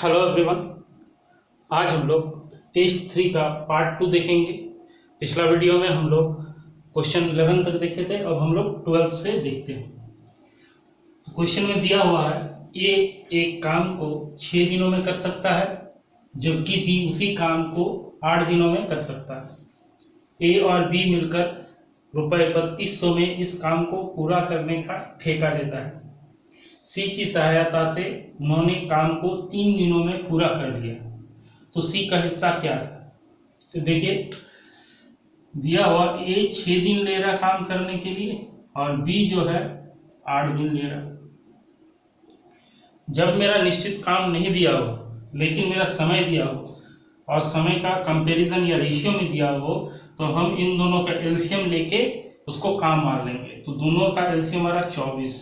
Hello everyone. आज हम लोग टेस्ट 3 का पार्ट 2 देखेंगे। पिछला वीडियो में हम लोग क्वेश्चन 11 तक देखे थे, अब हम लोग 12 से देखते हैं। क्वेश्चन में दिया हुआ है ए एक काम को 6 दिनों में कर सकता है, जबकि बी उसी काम को 8 दिनों में कर सकता है। ए और बी मिलकर रुपये 3200 में इस काम को पूरा करने का ठेका देता है। सी की सहायता से उन्होंने काम को 3 दिनों में पूरा कर लिया, तो सी का हिस्सा क्या था? तो देखिए, दिया हुआ ए 6 दिन ले रहा काम करने के लिए और बी जो है 8 दिन ले रहा। जब मेरा निश्चित काम नहीं दिया हो लेकिन मेरा समय दिया हो और समय का कंपैरिजन या रेशियो में दिया हो, तो हम इन दोनों का एलसीएम लेके उसको काम मान लेंगे। तो दोनों का एलसीएम हमारा 24,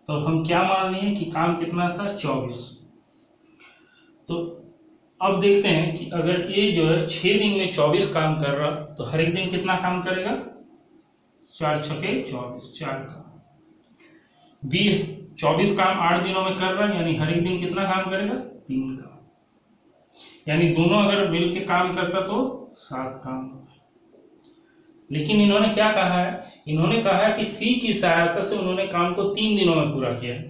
तो हम क्या मान लिए कि काम कितना था 24। तो अब देखते हैं कि अगर ए जो है 6 दिन में 24 काम कर रहा, तो हर एक दिन कितना काम करेगा? 4 छके 24, 4 का। बी 24 काम 8 दिनों में कर रहा है, यानी हर एक दिन कितना काम करेगा? 3 का। यानी दोनों अगर मिल के काम करता तो 7 काम। लेकिन इन्होंने क्या कहा है? इन्होंने कहा है कि सी की सहायता से उन्होंने काम को 3 दिनों में पूरा किया है।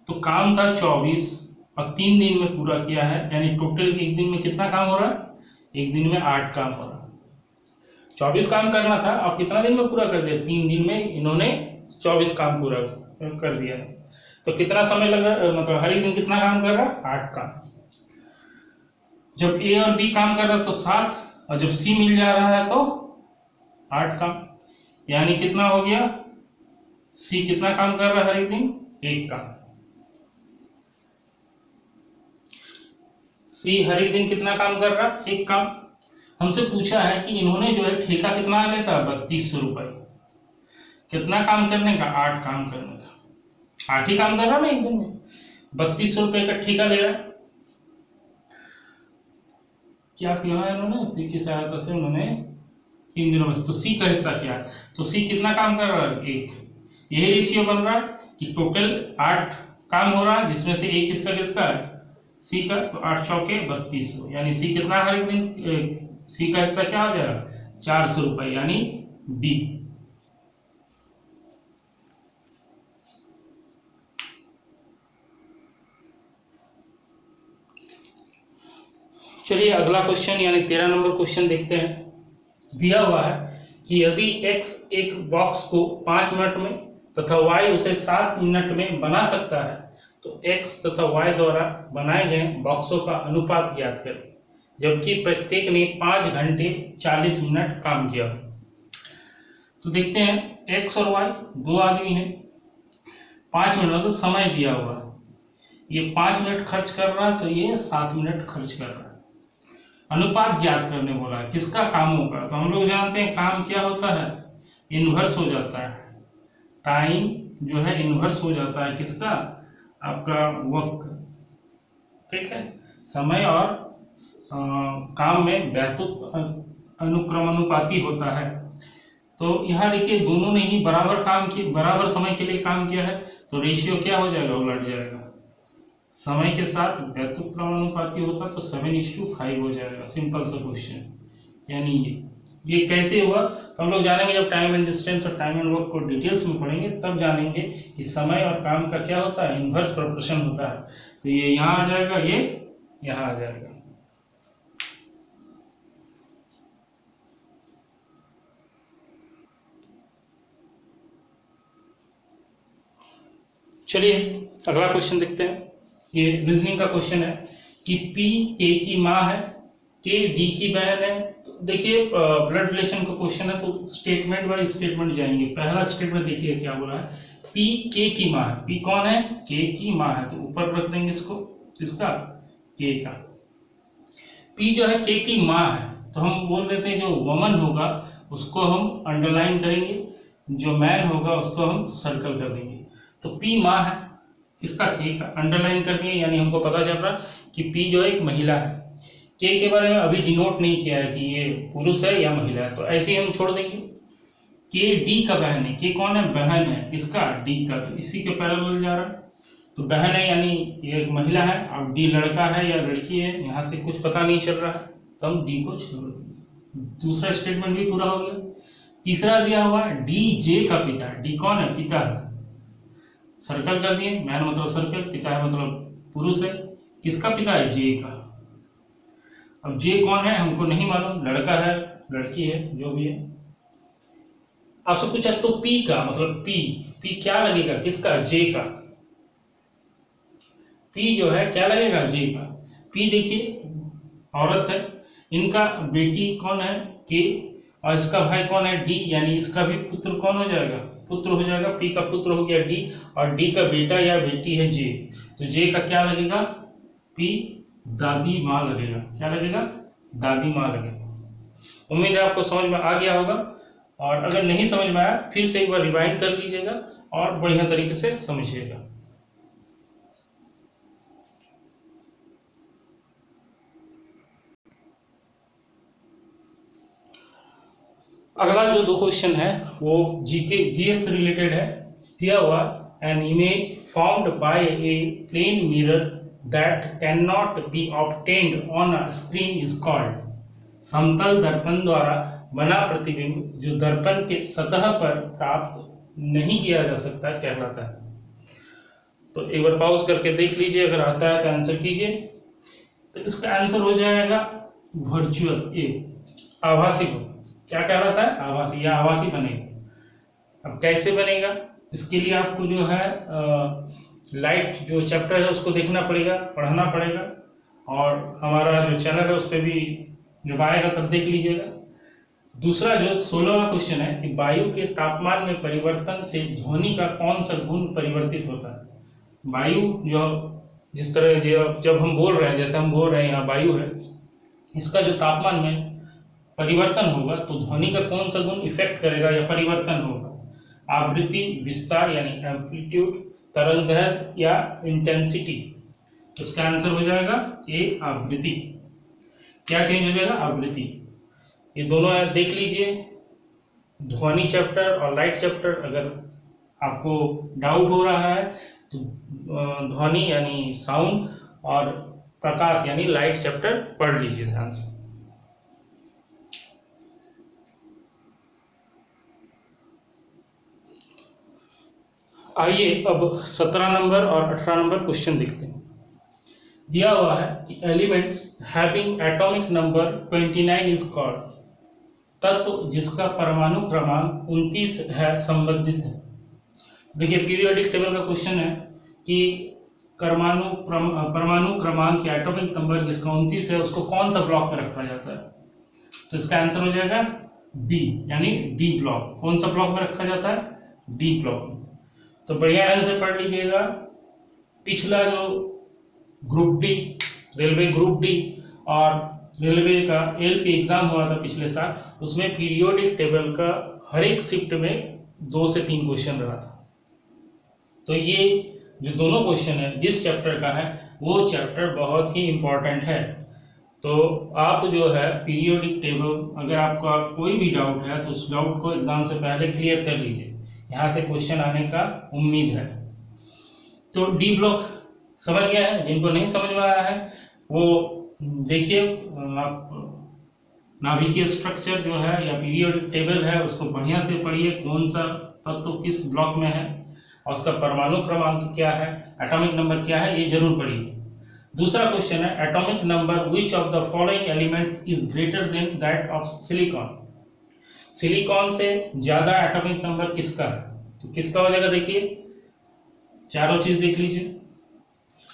तो काम था 24 और 3 दिन में पूरा किया है, यानी टोटल एक दिन में कितना काम हो रहा है? एक दिन में 8 काम हो रहा है। 24 काम करना था और कितना दिन में पूरा कर दिया? 3 दिन में इन्होंने 24 काम पूरा कर दिया। तो कितना समय लगा? मतलब हर एक दिन कितना काम कर रहा? 8 काम। जब ए और बी काम कर रहा तो 7, और जब सी मिल जा रहा है तो 8 काम। यानी कितना हो गया? सी कितना काम कर रहा है हर एक दिन? 1 काम। सी हर एक दिन कितना काम कर रहा? 1 काम। हमसे पूछा है कि इन्होंने जो है ठेका कितना लेता? 3200 रुपये। कितना काम करने का? 8 काम करने का। 8 ही काम कर रहा ना एक दिन में, 3200 रुपये का ठेका ले रहा है। क्या किया है इन्होंने? सी की सहायता से उन्होंने 3 दिनों में। तो सी का हिस्सा क्या है? तो सी कितना काम कर रहा है? 1। यही रेशियो बन रहा है कि टोटल 8 काम हो रहा है, जिसमें से एक हिस्सा किसका है? सी का। तो 8 चौके 3200, यानी सी कितना हर एक दिन? सी का हिस्सा क्या हो जाएगा? 400 रुपये, यानी बी। चलिए अगला क्वेश्चन यानी 13 नंबर क्वेश्चन देखते हैं। दिया हुआ है कि यदि x एक बॉक्स को 5 मिनट में तथा y उसे 7 मिनट में बना सकता है, तो x तथा y द्वारा बनाए गए बॉक्सों का अनुपात ज्ञात करें, जबकि प्रत्येक ने 5 घंटे 40 मिनट काम किया। तो देखते हैं, x और y दो आदमी हैं, 5 मिनट तो समय दिया हुआ है। ये 5 मिनट खर्च कर रहा है, तो ये 7 मिनट खर्च कर रहा है। अनुपात ज्ञात करने बोला है, किसका? कामों का। तो हम लोग जानते हैं काम क्या होता है? इन्वर्स हो जाता है। टाइम जो है इन्वर्स हो जाता है किसका? आपका वक्त। ठीक है, समय और काम में बैतुक अनुक्रमानुपाती होता है। तो यहाँ देखिए, दोनों ने ही बराबर काम किए, बराबर समय के लिए काम किया है, तो रेशियो क्या हो जाएगा? उलट जाएगा। समय के साथ बैतुक क्रमानुपाती होता तो 7:5 हो जाएगा। सिंपल सा क्वेश्चन। यानी ये कैसे हुआ? तो हम लोग जानेंगे जब टाइम एंड डिस्टेंस और टाइम एंड वर्क को डिटेल्स में पढ़ेंगे, तब जानेंगे कि समय और काम का क्या होता है? इन्वर्स प्रोपोर्शन होता है। तो ये यहाँ आ जाएगा, ये यहाँ आ जाएगा। चलिए अगला क्वेश्चन देखते हैं। ये रीजनिंग का क्वेश्चन है कि P K की माँ है, K D की बहन है। तो देखिए, ब्लड रिलेशन का क्वेश्चन है, तो स्टेटमेंट बाय स्टेटमेंट जाएंगे। पहला स्टेटमेंट देखिए क्या बोला है, P K की माँ है। P कौन है? K की माँ है, तो ऊपर रख देंगे इसको, इसका K का। P जो है K की माँ है, तो हम बोल देते हैं जो वमन होगा उसको हम अंडरलाइन करेंगे, जो मैन होगा उसको हम सर्कल कर देंगे। तो P माँ है किसका? K का। अंडरलाइन कर दिए, यानी हमको पता चल रहा कि P जो एक महिला है। K के बारे में अभी डिनोट नहीं किया है कि ये पुरुष है या महिला है, तो ऐसे ही हम छोड़ देंगे। K D का बहन है। K कौन है? बहन है किसका? D का, तो इसी के पैरेलल जा रहा है। तो बहन है यानी ये एक महिला है, अब डी लड़का है या लड़की है, यहाँ से कुछ पता नहीं चल रहा है, तो हम डी को छोड़ देंगे। दूसरा स्टेटमेंट भी पूरा हो गया। तीसरा दिया हुआ डी जे का पिता, डी कौन है? पिता है, सर्कल कर दिए, मैन मतलब सर्कल, पिता है मतलब पुरुष है, किसका पिता है? जे का। अब जे कौन है हमको नहीं मालूम, लड़का है लड़की है जो भी है। आपसे पूछा तो पी का मतलब पी क्या लगेगा? किसका? जे का। पी जो है क्या लगेगा? जे का। पी देखिए औरत है, इनका बेटी कौन है? के, और इसका भाई कौन है? डी, यानी इसका भी पुत्र कौन हो जाएगा? पुत्र हो जाएगा। पी का पुत्र हो गया डी, और डी का बेटा या बेटी है जे, तो जे का क्या लगेगा? पी, दादी माँ लगेगा। क्या लगेगा? दादी माँ लगेगा। उम्मीद है आपको समझ में आ गया होगा, और अगर नहीं समझ में आया फिर से एक बार रिवाइंड कर लीजिएगा और बढ़िया तरीके से समझिएगा। अगला जो 2 क्वेश्चन है वो जीएस रिलेटेड है। दिया हुआ an image formed by a plane mirror that can not be obtained on a screen is called. समतल दर्पण द्वारा बना प्रतिबिंब जो दर्पण के सतह पर प्राप्त नहीं किया जा सकता कहलाता है। तो एक बार पॉज करके देख लीजिए, अगर आता है तो आंसर कीजिए। तो इसका आंसर हो जाएगा वर्चुअल, ए आभासी। क्या कहलाता है? आभासी या आभासी बनेगा। अब कैसे बनेगा? इसके लिए आपको जो है लाइट जो चैप्टर है उसको देखना पड़ेगा, पढ़ना पड़ेगा, और हमारा जो चैनल है उस पर भी जब आएगा तब देख लीजिएगा। दूसरा जो 16वां क्वेश्चन है कि वायु के तापमान में परिवर्तन से ध्वनि का कौन सा गुण परिवर्तित होता है? वायु जो जिस तरह जब हम बोल रहे हैं, जैसे हम बोल रहे हैं यहाँ वायु है, इसका जो तापमान में परिवर्तन होगा तो ध्वनि का कौन सा गुण इफेक्ट करेगा या परिवर्तन होगा? आवृत्ति, विस्तार यानी एम्पलीट्यूड, तरंगदैर्घ्य या इंटेंसिटी। तो इसका आंसर हो जाएगा ए आवृत्ति। क्या चेंज हो जाएगा? आवृत्ति। ये दोनों देख लीजिए, ध्वनि चैप्टर और लाइट चैप्टर। अगर आपको डाउट हो रहा है तो ध्वनि यानी साउंड और प्रकाश यानी लाइट चैप्टर पढ़ लीजिए ध्यान से। आइए अब 17 नंबर और 18 नंबर क्वेश्चन देखते हैं। दिया हुआ है कि elements having atomic number 29 is called. तत्व जिसका परमाणु क्रमांक 29 है संबंधित है। देखिए पीरियोडिक टेबल का क्वेश्चन है कि परमाणु क्रमांक या एटॉमिक नंबर जिसका 29 है उसको कौन सा ब्लॉक में रखा जाता है? तो इसका आंसर हो जाएगा बी, यानी डी ब्लॉक। कौन सा ब्लॉक में रखा जाता है? D block. तो बढ़िया ढंग से पढ़ लीजिएगा। पिछला जो group D, railway group D और रेलवे का एलपी एग्जाम हुआ था पिछले साल, उसमें पीरियोडिक टेबल का हर एक शिफ्ट में 2 से 3 क्वेश्चन रहा था। तो ये जो दोनों क्वेश्चन है जिस चैप्टर का है वो चैप्टर बहुत ही इम्पोर्टेंट है। तो आप जो है पीरियोडिक टेबल, अगर आपका कोई भी डाउट है तो उस डाउट को एग्जाम से पहले क्लियर कर लीजिए, यहाँ से क्वेश्चन आने का उम्मीद है। तो डी ब्लॉक समझ गया है? जिनको नहीं समझ में आया है वो देखिए, आप नाभिकीय स्ट्रक्चर जो है या पीरियोडिक टेबल है उसको बढ़िया से पढ़िए, कौन सा तत्व किस ब्लॉक में है और उसका परमाणु क्रमांक क्या है, एटॉमिक नंबर क्या है, ये जरूर पढ़िए। दूसरा क्वेश्चन है atomic number which of the following elements is greater than that of silicon. Silicon से ज्यादा एटॉमिक नंबर किसका है? तो किसका हो जाएगा? देखिए चारों चीज देख लीजिए,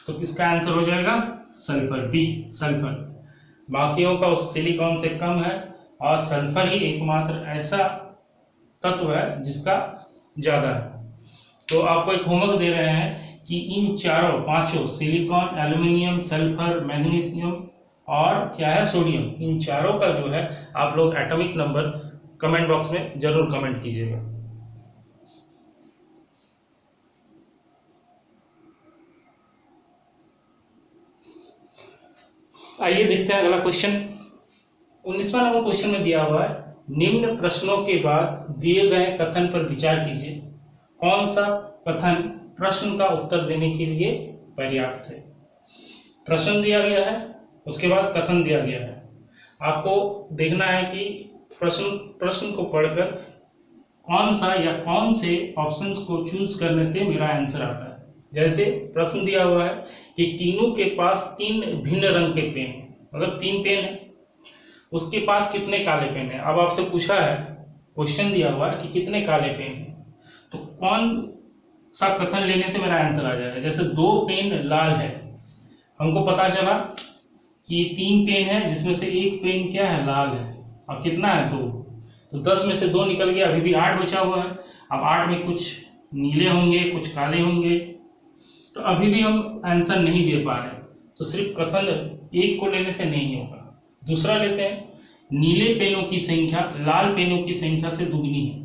तो किसका आंसर हो जाएगा? Sulphur, B sulphur. बाकियों का उस सिलिकॉन से कम है और सल्फर ही एकमात्र ऐसा तत्व है जिसका ज्यादा है। तो आपको एक होमवर्क दे रहे हैं कि इन चारों पांचों सिलिकॉन, एल्यूमिनियम, सल्फर, मैग्नीशियम और क्या है सोडियम, इन चारों का जो है आप लोग एटॉमिक नंबर कमेंट बॉक्स में जरूर कमेंट कीजिएगा। आइए देखते हैं अगला क्वेश्चन। 19वां नंबर क्वेश्चन में दिया हुआ है निम्न प्रश्नों के बाद दिए गए कथन पर विचार कीजिए। कौन सा कथन प्रश्न का उत्तर देने के लिए पर्याप्त है। प्रश्न दिया गया है, उसके बाद कथन दिया गया है। आपको देखना है कि प्रश्न को पढ़कर कौन सा या कौन से ऑप्शंस को चूज करने से मेरा आंसर आता है। जैसे प्रश्न दिया हुआ है कि टीनू के पास 3 भिन्न रंग के पेन हैं, मतलब 3 पेन है, उसके पास कितने काले पेन है। अब आपसे पूछा है, क्वेश्चन दिया हुआ है कि कितने काले पेन है, तो कौन सा कथन लेने से मेरा आंसर आ जाएगा। जैसे 2 पेन लाल है, हमको पता चला कि 3 पेन है जिसमें से 1 पेन क्या है, लाल है, और कितना है 2, तो 10 में से 2 निकल गया, अभी भी 8 बचा हुआ है। अब 8 में कुछ नीले होंगे, कुछ काले होंगे, तो अभी भी हम आंसर नहीं दे पा रहे, तो सिर्फ कथन एक को लेने से नहीं होगा। दूसरा लेते हैं, नीले पेनों की संख्या लाल पेनों की संख्या से दुगनी है।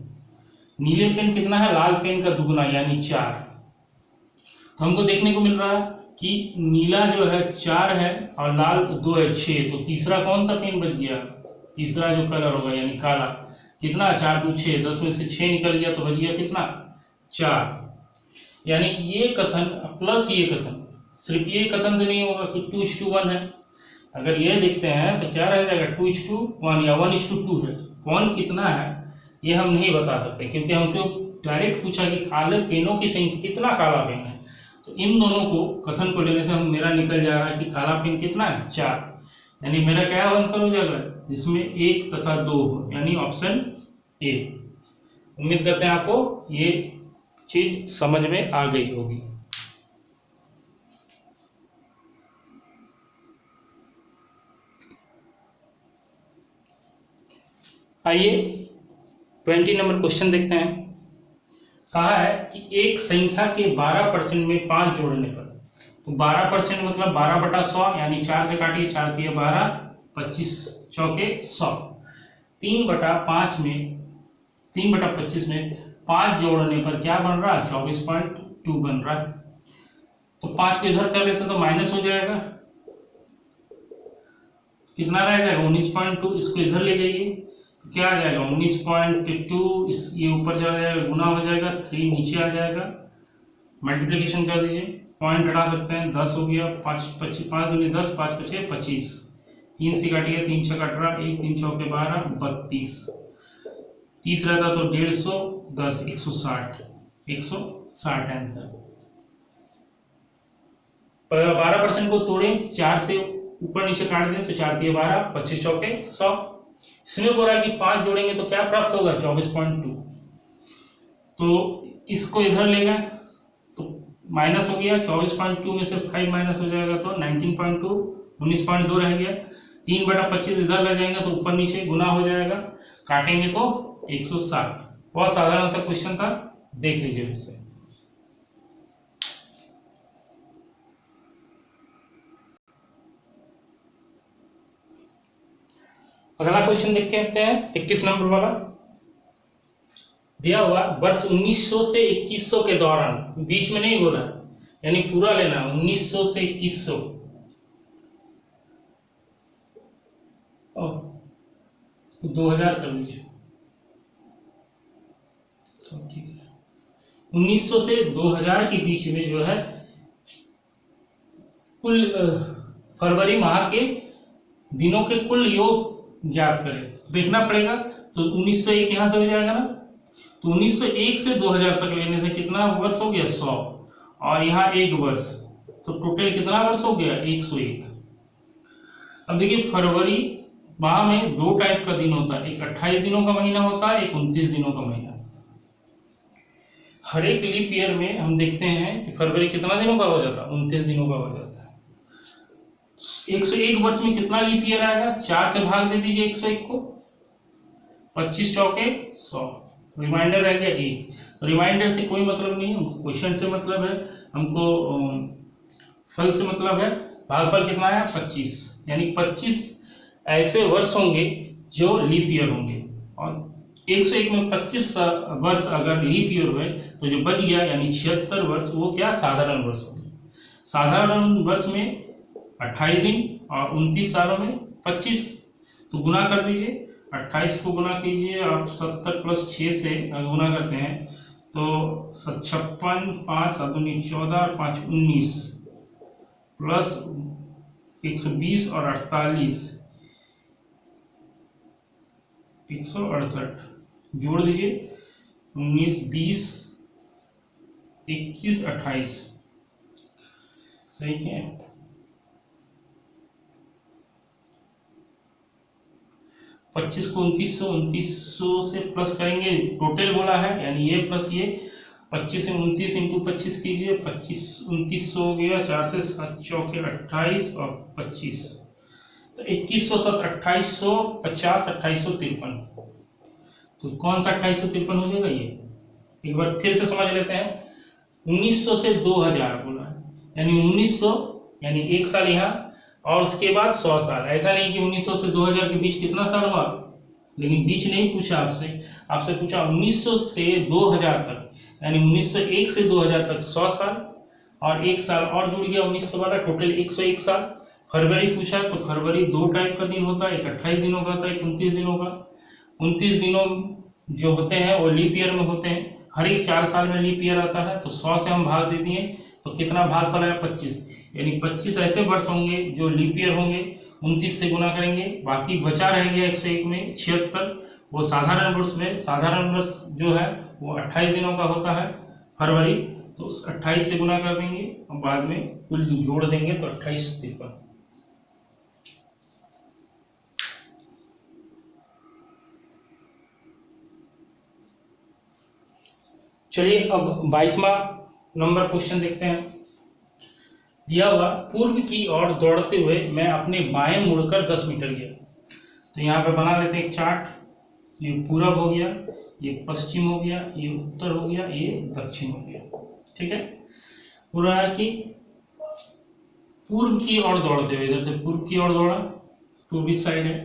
नीले पेन कितना है, लाल पेन का दुगना यानी 4। तो हमको देखने को मिल रहा है कि नीला जो है 4 है और लाल 2 है 6, तो तीसरा कौन सा पेन बच गया, तीसरा जो कलर होगा यानी काला, कितना 4 2 6, 10 में से 6 निकल गया, तो बच गया कितना 4। यानी ये कथन प्लस ये कथन, सिर्फ ये कथन से नहीं होगा कि 2:1 है। अगर ये देखते हैं तो क्या रह जाएगा 2:1 या 1:2 है। कौन कितना है ये हम नहीं बता सकते, क्योंकि हमको डायरेक्ट पूछा कि काले पेनों की संख्या, कितना काला पेन है, तो इन दोनों को कथन को लेने से हम मेरा निकल जा रहा है कि काला पेन कितना है 4, यानी मेरा क्या आंसर हो जाएगा, जिसमें 1 तथा 2 हो, यानी ऑप्शन ए। उम्मीद करते हैं आपको ये चीज समझ में आ गई होगी। आइए 20 नंबर क्वेश्चन देखते हैं। कहा है कि एक संख्या के 12% में 5 जोड़ने पर, तो 12% मतलब 12/100, यानी 4 से काटिए, 4 × 12, 25 चौके 100। 3/5 में 3/25 में 5 जोड़ने पर क्या बन रहा है, 24.2 बन रहा है। तो 5 को इधर कर लेते तो माइनस हो जाएगा, कितना रह जाएगा 19.2। इसको इधर ले जाइए तो क्या आ जाएगा 19.2, इस ये ऊपर चला जाएगा, गुना हो जाएगा, 3 नीचे आ जाएगा, मल्टीप्लिकेशन कर दीजिए, पॉइंट हटा सकते हैं, 10 हो गया, 5 25 5 दूनी 10, 5 5 25, 3 से काटिए, 3 6 18, 1 3 चौके 12, 32, 30 रहता तो 150, 10 160 आंसर। 12% को तोड़े, 4 से ऊपर नीचे काट दें तो 4 × 12, 25 चौके 100। इसमें बोल रहा है कि 5 जोड़ेंगे तो क्या प्राप्त होगा 24.2, तो इसको इधर ले गए तो माइनस हो गया, 24.2 में से 5 माइनस हो जाएगा तो 19.2, 19.2 रह गया। 3/25 इधर ले जाएंगे तो ऊपर नीचे गुना हो जाएगा, काटेंगे तो 160। बहुत साधारण सा क्वेश्चन था, देख लीजिए फिर से। अगला क्वेश्चन देखते हैं 21 नंबर वाला। दिया हुआ वर्ष 1900 से 2100 के दौरान, बीच में नहीं बोला, यानी पूरा लेना, 1900 से 2100, 2000 कर लीजिए, ठीक है। 1900 से 2000 के बीच में जो है कुल फरवरी माह के दिनों के कुल योग ज्ञात करें, देखना पड़ेगा। तो 1901 यहां से हो जाएगा ना, तो 1901 से 2000 तक लेने से कितना वर्ष हो गया 100, और यहाँ 1 वर्ष, तो टोटल कितना वर्ष हो गया 101। अब देखिए फरवरी माह में 2 टाइप का दिन होता है, एक 28 दिनों का महीना होता है, एक 29 दिनों का महीना। हर एक लीप ईयर में हम देखते हैं कि फरवरी कितना दिनों का हो जाता है, 29 दिनों का हो जाता है। 101 वर्ष में कितना लीप ईयर आएगा, 4 से भाग दे दीजिए 101 को, 25 चौके 100, रिमाइंडर रह गया 1। तो रिमाइंडर से कोई मतलब नहीं है, हमको क्वेश्चन से मतलब है, हमको फल से मतलब है। भागफल कितना है 25, यानी 25 ऐसे वर्ष होंगे जो लीप ईयर होंगे, और 101 में 25 वर्ष अगर लीप ईयर हुए तो जो बच गया यानी 76 वर्ष, वो क्या साधारण वर्ष हो गए। साधारण वर्ष में 28 दिन और 29 सालों में 25, तो गुना कर दीजिए, 28 को गुना कीजिए आप 70 + 6 से गुना करते हैं तो 56, 5 7 19 14 और 5 19 प्लस 120 और 48 168 जोड़ दीजिए। 19 20 21 28 सही क्या है? 25 को 2900 से प्लस करेंगे, टोटल बोला है यानी ये प्लस ये 25 से 29 इंटू 25 कीजिए, 25 2900 हो गया, 4 से 7 चौके 28 और 25 तो 2100 7 2850 2853। तो कौन सा 2853 हो जाएगा? ये एक बार फिर से समझ लेते हैं। 1900 से 2000 बोला है यानी 1900 यानी एक साल यहाँ और उसके बाद 100 साल। ऐसा नहीं कि 1900 से 2000 के बीच कितना साल हुआ, लेकिन बीच नहीं पूछा आपसे, आपसे पूछा 1900 से 2000 तक यानी 1901 से 2000 तक 100 साल और एक साल और जुड़ गया 1900 वाला, टोटल 101 साल। फरवरी पूछा तो फरवरी 2 टाइप का दिन होता है, एक 28 दिनों का होता है, एक 29 दिनों का। 29 दिनों जो होते हैं वो लीप ईयर में होते हैं, हर एक 4 साल में लीप ईयर आता है। तो 100 से हम भाग दे दिए तो कितना भाग पड़ा है? 25, यानी 25 ऐसे वर्ष होंगे जो लीप ईयर होंगे, 29 से गुना करेंगे, बाकी बचा रह गया 101 में 76, वो साधारण वर्ष में। साधारण वर्ष जो है वो 28 दिनों का होता है फरवरी, तो उस 28 से गुना कर देंगे और बाद में कुल जोड़ देंगे तो 2853। चलिए अब 22वां नंबर क्वेश्चन देखते हैं। दिया हुआ पूर्व की ओर दौड़ते हुए मैं अपने बाएं मुड़कर 10 मीटर गया। तो यहाँ पे बना लेते हैं एक चार्ट। ये पूरब हो गया, ये पश्चिम हो गया, ये उत्तर हो गया, ये दक्षिण हो गया। ठीक है, पूरा है कि पूर्व की ओर दौड़ते हुए, इधर से पूर्व की ओर दौड़ा, पूर्वी साइड है,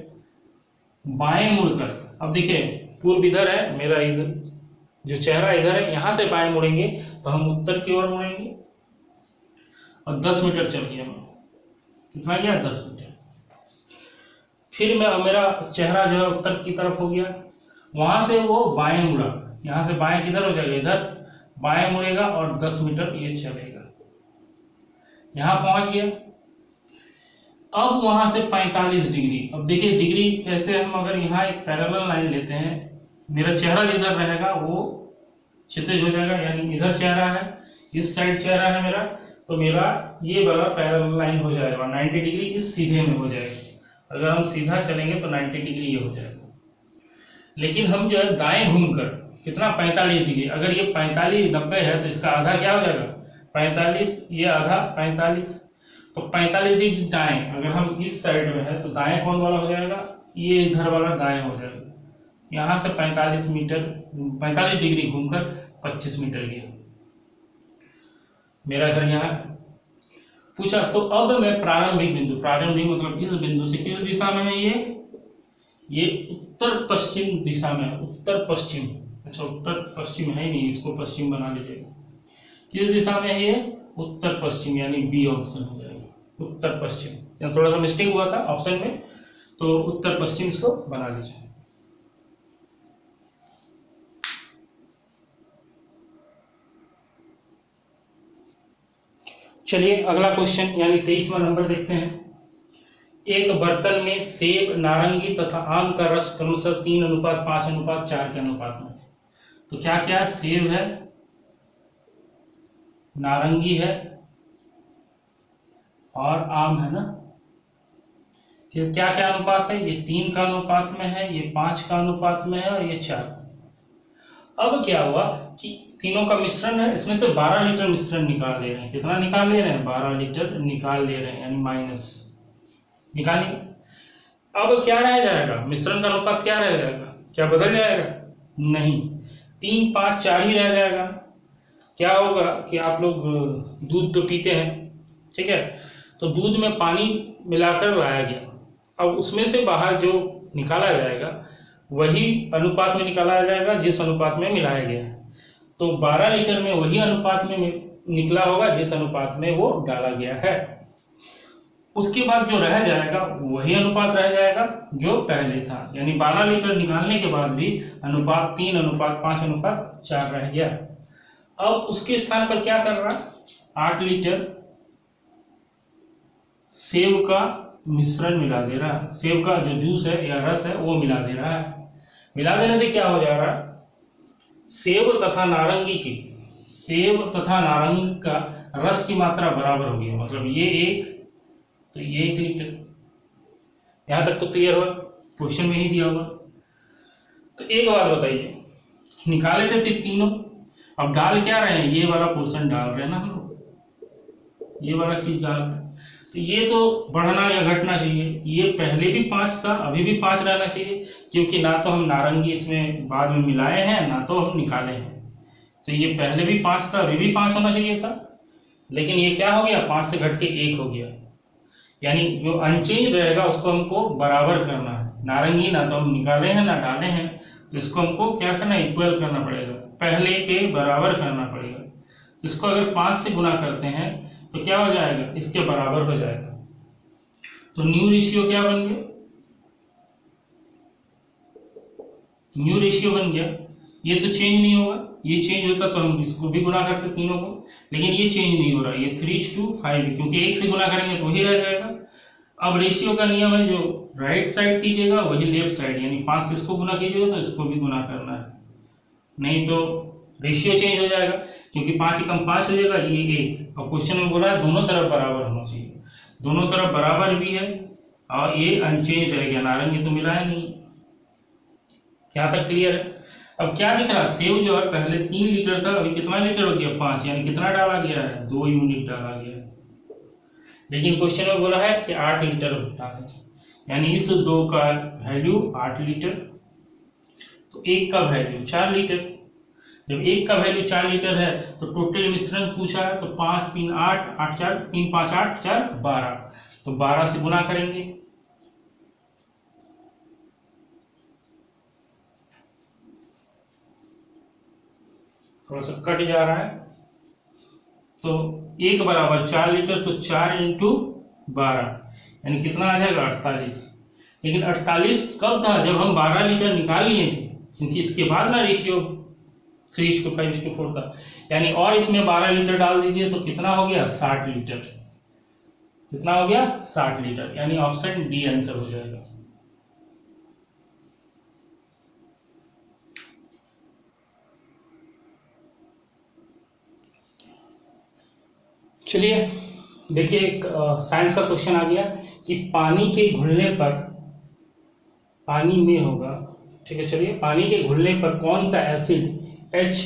बाएं मुड़कर। अब देखिए पूर्व इधर है, मेरा इधर जो चेहरा इधर है, यहां से बाएं मुड़ेंगे तो हम उत्तर की ओर मुड़ेंगे और 10 मीटर चल गया मैं। कितना गया? 10 मीटर। फिर मैं मेरा चेहरा जो है उत्तर की तरफ हो गया, वहां से वो बाएं मुड़ा, यहां से बाएं किधर हो जाएगा? इधर बाएं मुड़ेगा और 10 मीटर ये चलेगा, यहां पहुंच गया। अब वहां से 45 डिग्री। अब देखिए डिग्री कैसे, हम अगर यहाँ एक पैरेलल लाइन लेते हैं, मेरा चेहरा जिधर रहेगा वो क्षितिज हो जाएगा, यानी इधर चेहरा है, इस साइड चेहरा है मेरा, तो मेरा ये वाला पैरेलल लाइन हो जाएगा 90 डिग्री इस सीधे में हो जाएगा। अगर हम सीधा चलेंगे तो 90 डिग्री ये हो जाएगा। लेकिन हम जो है दाएं घूमकर कितना 45 डिग्री, अगर ये 45 90 है तो इसका आधा क्या हो जाएगा? 45, ये आधा 45, तो 45 डिग्री दाएं। अगर हम इस साइड में है तो दाएं कौन वाला हो जाएगा? ये इधर वाला दाएं हो जाएगा। यहाँ से 45 डिग्री घूमकर 25 मीटर गया, मेरा घर यहाँ पूछा। तो अब मैं प्रारंभिक बिंदु, प्रारंभिक मतलब इस बिंदु से किस दिशा में है? ये उत्तर पश्चिम दिशा में है, उत्तर पश्चिम। अच्छा उत्तर पश्चिम है नहीं, इसको पश्चिम बना लीजिएगा। किस दिशा में है ये? उत्तर पश्चिम, यानी बी ऑप्शन हो जाएगा, उत्तर पश्चिम। यहाँ थोड़ा सा मिस्टेक हुआ था ऑप्शन में, तो उत्तर पश्चिम इसको बना लीजिए। चलिए अगला क्वेश्चन यानी 23वां नंबर देखते हैं। एक बर्तन में सेब, नारंगी तथा आम का रस क्रमशः 3:5:4 के अनुपात में। तो क्या क्या है? सेब है, नारंगी है और आम है ना। क्या क्या अनुपात है? ये 3 का अनुपात में है, ये 5 का अनुपात में है और ये 4। अब क्या हुआ कि तीनों का मिश्रण है, इसमें से 12 लीटर मिश्रण निकाल ले रहे हैं। कितना निकाल ले रहे हैं? 12 लीटर निकाल ले रहे हैं, यानी माइनस निकालिए। अब क्या रह जाएगा? मिश्रण का अनुपात क्या रह जाएगा? क्या बदल जाएगा? नहीं, 3 5 4 ही रह जाएगा। क्या होगा कि आप लोग दूध तो पीते हैं, ठीक है, तो दूध में पानी मिलाकर लाया गया, अब उसमें से बाहर जो निकाला जाएगा वही अनुपात में निकाला जाएगा जिस अनुपात में मिलाया गया है। तो 12 लीटर में वही अनुपात में निकला होगा जिस अनुपात में वो डाला गया है। उसके बाद जो रह जाएगा वही अनुपात रह जाएगा जो पहले था, यानी 12 लीटर निकालने के बाद भी अनुपात 3 अनुपात 5 अनुपात 4 रह गया। अब उसके स्थान पर क्या कर रहा है, 8 लीटर सेव का मिश्रण मिला दे रहा है, सेव का जो जूस है या रस है वो मिला दे रहा है। मिला देने से क्या हो जा रहा है, सेव तथा नारंगी का रस की मात्रा बराबर हो गई, मतलब ये 1 तो ये 1 लीटर। यहां तक तो क्लियर हुआ, क्वेश्चन में ही दिया हुआ। तो एक बात बताइए, निकाले थे तीनों, अब डाल क्या रहे हैं, ये वाला पोर्शन डाल रहे हैं ना हम लोग, ये वाला चीज डाल रहे हैं। तो ये तो बढ़ना या घटना चाहिए, ये पहले भी 5 था अभी भी 5 रहना चाहिए, क्योंकि ना तो हम नारंगी इसमें बाद में मिलाए हैं ना तो हम निकाले हैं। तो ये पहले भी 5 था अभी भी 5 होना चाहिए था, लेकिन ये क्या हो गया, 5 से घट के 1 हो गया। यानी जो अनचेंज रहेगा उसको हमको बराबर करना है। नारंगी ना तो हम निकाले हैं ना डाले हैं, तो इसको हमको क्या करना है, इक्वल करना पड़ेगा, पहले के बराबर करना पड़ेगा। तो इसको अगर 5 से गुना करते हैं तो क्या हो जाएगा, इसके बराबर हो जाएगा। तो न्यू रेशियो क्या बन गया, न्यू रेशियो बन गया। ये तो चेंज नहीं होगा, ये चेंज होता तो हम इसको भी गुना करते तीनों को, लेकिन ये चेंज नहीं हो रहा, ये 3:5, क्योंकि 1 से गुना करेंगे तो वही रह जाएगा। अब रेशियो का नियम है, जो राइट साइड कीजिएगा वही लेफ्ट साइड, यानी 5 से इसको गुना कीजिएगा तो इसको भी गुना करना है, नहीं तो रेशियो चेंज हो जाएगा, क्योंकि 5 एकम 5 हो जाएगा, ये 1। और क्वेश्चन में बोला है दोनों तरफ बराबर होना चाहिए, दोनों तरफ बराबर भी है और ये अनचेंज रह गया, नारंगी तो मिला है नहीं। यहाँ तक क्लियर है। अब क्या दिख रहा, सेव जो है पहले 3 लीटर था, अभी कितना लीटर हो गया, 5, यानी कितना डाला गया है, 2 यूनिट डाला गया है। लेकिन क्वेश्चन में बोला है कि 8 लीटर डालें, यानी इस 2 का वैल्यू 8 लीटर, तो 1 का वैल्यू 4 लीटर। जब 1 का वैल्यू 4 लीटर है तो टोटल मिश्रण पूछा है, तो 5 3 8 8 4 3 5 8 4 12, तो 12 से गुना करेंगे। थोड़ा सा कट जा रहा है, तो 1 बराबर 4 लीटर, तो 4 × 12 यानी कितना आ जाएगा, 48। लेकिन 48 कब था, जब हम 12 लीटर निकाल लिए थे, क्योंकि इसके बाद ना रेशियो 3:5:4 था, यानी और इसमें 12 लीटर डाल दीजिए तो कितना हो गया, 60 लीटर। कितना हो गया, 60 लीटर, यानी ऑप्शन डी आंसर हो जाएगा। चलिए देखिए, एक साइंस का क्वेश्चन आ गया कि पानी के घुलने पर, पानी में होगा, ठीक है, चलिए, पानी के घुलने पर कौन सा एसिड H+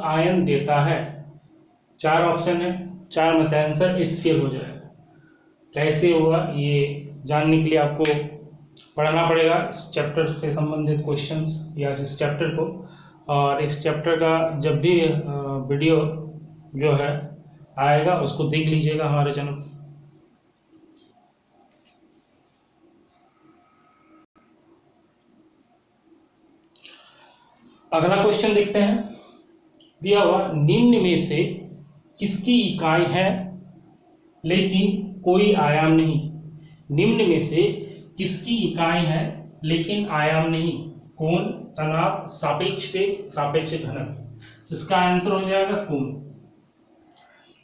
आयन देता है। 4 ऑप्शन है, 4 में से आंसर HCl हो जाएगा। कैसे होगा ये जानने के लिए आपको पढ़ना पड़ेगा इस चैप्टर से संबंधित क्वेश्चंस या इस चैप्टर को, और इस चैप्टर का जब भी वीडियो जो है आएगा उसको देख लीजिएगा हमारे चैनल। अगला क्वेश्चन देखते हैं, दिया हुआ निम्न में से किसकी इकाई है लेकिन कोई आयाम नहीं। निम्न में से किसकी इकाई है लेकिन आयाम नहीं, कोण, तनाव, सापेक्ष वेग, सापेक्ष घनत्व। इसका आंसर हो जाएगा कोण।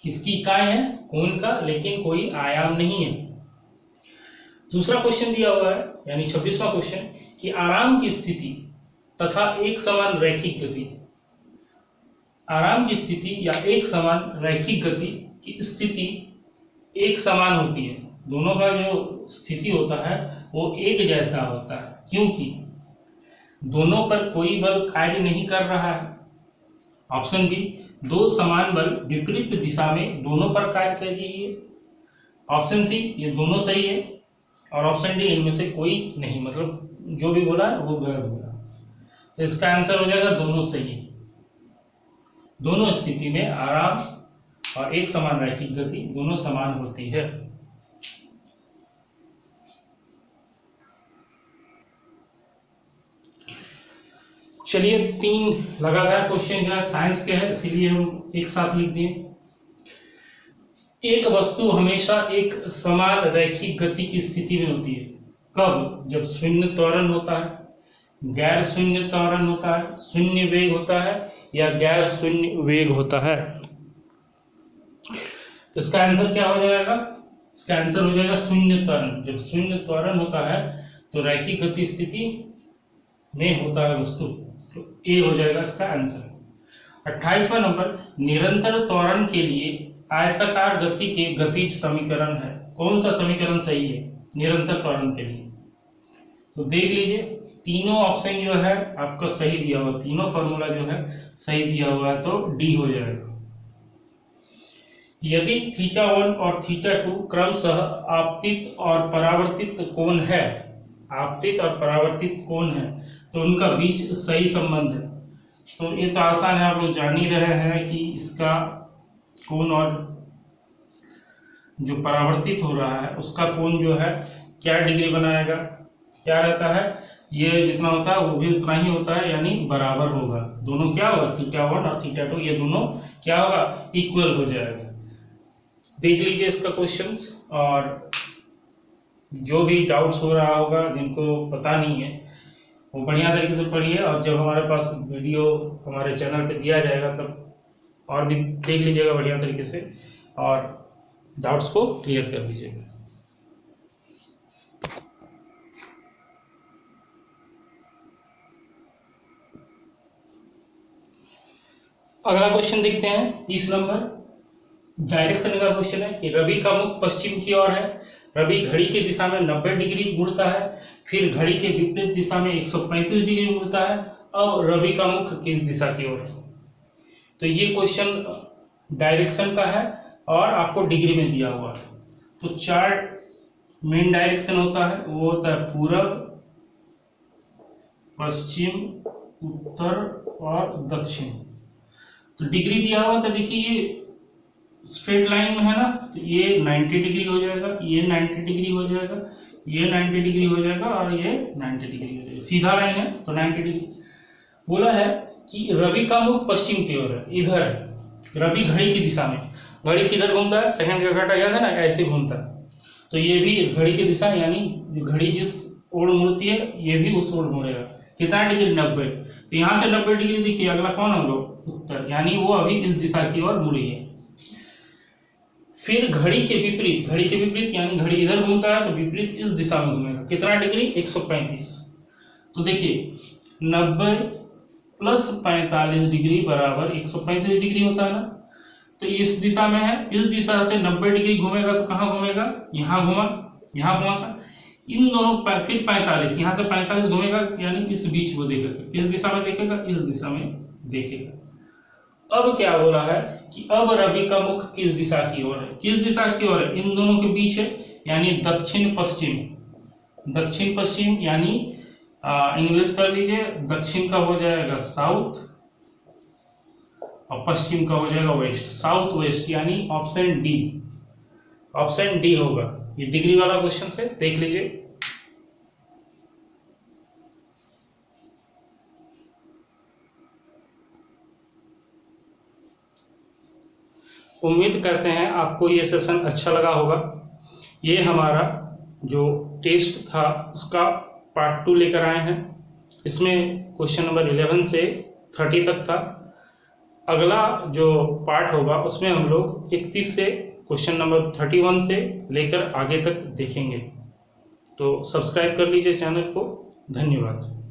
किसकी इकाई है, कोण का, लेकिन कोई आयाम नहीं है। दूसरा क्वेश्चन दिया हुआ है, यानी 26वां क्वेश्चन, कि आराम की स्थिति तथा एक समान रैखिक गति, आराम की स्थिति या एक समान रैखिक गति की स्थिति एक समान होती है। दोनों का जो स्थिति होता है वो एक जैसा होता है, क्योंकि दोनों पर कोई बल कार्य नहीं कर रहा है। ऑप्शन बी, 2 समान बल विपरीत दिशा में दोनों पर कार्य कर रही है। ऑप्शन सी, ये दोनों सही है। और ऑप्शन डी, इनमें से कोई नहीं, मतलब जो भी बोला है वो गलत बोला। तो इसका आंसर हो जाएगा दोनों सही है। दोनों स्थिति में आराम और एक समान रैखिक गति दोनों समान होती है। चलिए 3 लगातार क्वेश्चन जो है साइंस के हैं, इसीलिए हम एक साथ लिख दिए। एक वस्तु हमेशा एक समान रैखिक गति की स्थिति में होती है। कब? जब शून्य त्वरण होता है, गैर शून्य त्वरण होता है, शून्य वेग होता है या गैर शून्य वेग होता है। तो इसका आंसर क्या हो जाएगा? इसका आंसर हो जाएगा शून्य त्वरण। जब शून्य त्वरण होता है तो रैखिक गति स्थिति में होता है वस्तु, तो ए हो जाएगा इसका आंसर। 28वां नंबर, निरंतर त्वरण के लिए आयताकार गति के गतिज समीकरण है। कौन सा समीकरण सही है निरंतर त्वरण के लिए? तो देख लीजिए, तीनों ऑप्शन जो है आपका सही दिया हुआ, तीनों फॉर्मूला जो है सही दिया हुआ है, तो डी हो जाएगा। यदि θ1 और θ2 क्रमशः आपतित और परावर्तित कोण है, आपतित और परावर्तित कोण है, तो उनका बीच सही संबंध है। तो ये तो आसान है, आप लोग जान ही रहे हैं कि इसका कोण और जो परावर्तित हो रहा है उसका कोण जो है क्या डिग्री बनाएगा, क्या रहता है, ये जितना होता है वो भी उतना ही होता है, यानी बराबर होगा। दोनों क्या होगा, θ1 और θ2 ये दोनों क्या होगा, इक्वल हो जाएगा। देख लीजिए इसका क्वेश्चंस, और जो भी डाउट्स हो रहा होगा जिनको पता नहीं है वो बढ़िया तरीके से पढ़िए, और जब हमारे पास वीडियो हमारे चैनल पे दिया जाएगा तब और भी देख लीजिएगा बढ़िया तरीके से और डाउट्स को क्लियर कर लीजिएगा। अगला क्वेश्चन देखते हैं 30 नंबर। डायरेक्शन का क्वेश्चन है कि रवि का मुख पश्चिम की ओर है, रवि घड़ी की दिशा में 90 डिग्री मुड़ता है, फिर घड़ी के विपरीत दिशा में 135 डिग्री मुड़ता है, और रवि का मुख किस दिशा की ओर है। तो ये क्वेश्चन डायरेक्शन का है और आपको डिग्री में दिया हुआ है। तो 4 मेन डायरेक्शन होता है, वो होता है पूरब, पश्चिम, उत्तर और दक्षिण। तो डिग्री दिया हुआ था, देखिए ये स्ट्रेट लाइन में है ना, तो ये 90 डिग्री हो जाएगा, ये 90 डिग्री हो जाएगा, ये 90 डिग्री हो जाएगा और ये 90 डिग्री हो जाएगा। सीधा लाइन है तो 90 डिग्री। बोला है कि रवि का मुख पश्चिम की ओर है, इधर है रवि घड़ी की दिशा में। घड़ी किधर घूमता है, सेकंड का घंटा याद है ना, ऐसे घूमता है। तो ये भी घड़ी की दिशा, यानी घड़ी जिस ओर मुड़ती है ये भी उस ओर मुड़ेगा। कितना डिग्री, 90। तो यहाँ से 90 डिग्री दिखिए, अगला कौन हम लोग, उत्तर, यानी वो अभी इस दिशा की ओर मुड़ी है। फिर घड़ी के विपरीत, घड़ी के विपरीत यानी घड़ी इधर घूमता है तो विपरीत इस दिशा में घूमेगा। कितना डिग्री, 135। तो देखिए 90 प्लस 45 डिग्री बराबर 135 डिग्री होता है ना। तो इस दिशा में है, इस दिशा से 90 डिग्री घूमेगा तो कहाँ घूमेगा, यहाँ घूमा, यहाँ पहुंचा, इन दोनों फिर 45, यहाँ से 45 घूमेगा, यानी इस बीच वो देखेगा। किस दिशा में देखेगा, इस दिशा में देखेगा। अब क्या बोला है कि अब रवि का मुख किस दिशा की ओर है, किस दिशा की ओर है, इन दोनों के बीच है, यानी दक्षिण पश्चिम। दक्षिण पश्चिम यानी इंग्लिश कर लीजिए, दक्षिण का हो जाएगा साउथ और पश्चिम का हो जाएगा वेस्ट, साउथ वेस्ट, यानी ऑप्शन डी, ऑप्शन डी होगा। ये डिग्री वाला क्वेश्चन है, देख लीजिए। उम्मीद करते हैं आपको ये सेशन अच्छा लगा होगा। ये हमारा जो टेस्ट था उसका पार्ट 2 लेकर आए हैं। इसमें क्वेश्चन नंबर 11 से 30 तक था। अगला जो पार्ट होगा उसमें हम लोग 31 से क्वेश्चन नंबर 31 से लेकर आगे तक देखेंगे। तो सब्सक्राइब कर लीजिए चैनल को। धन्यवाद।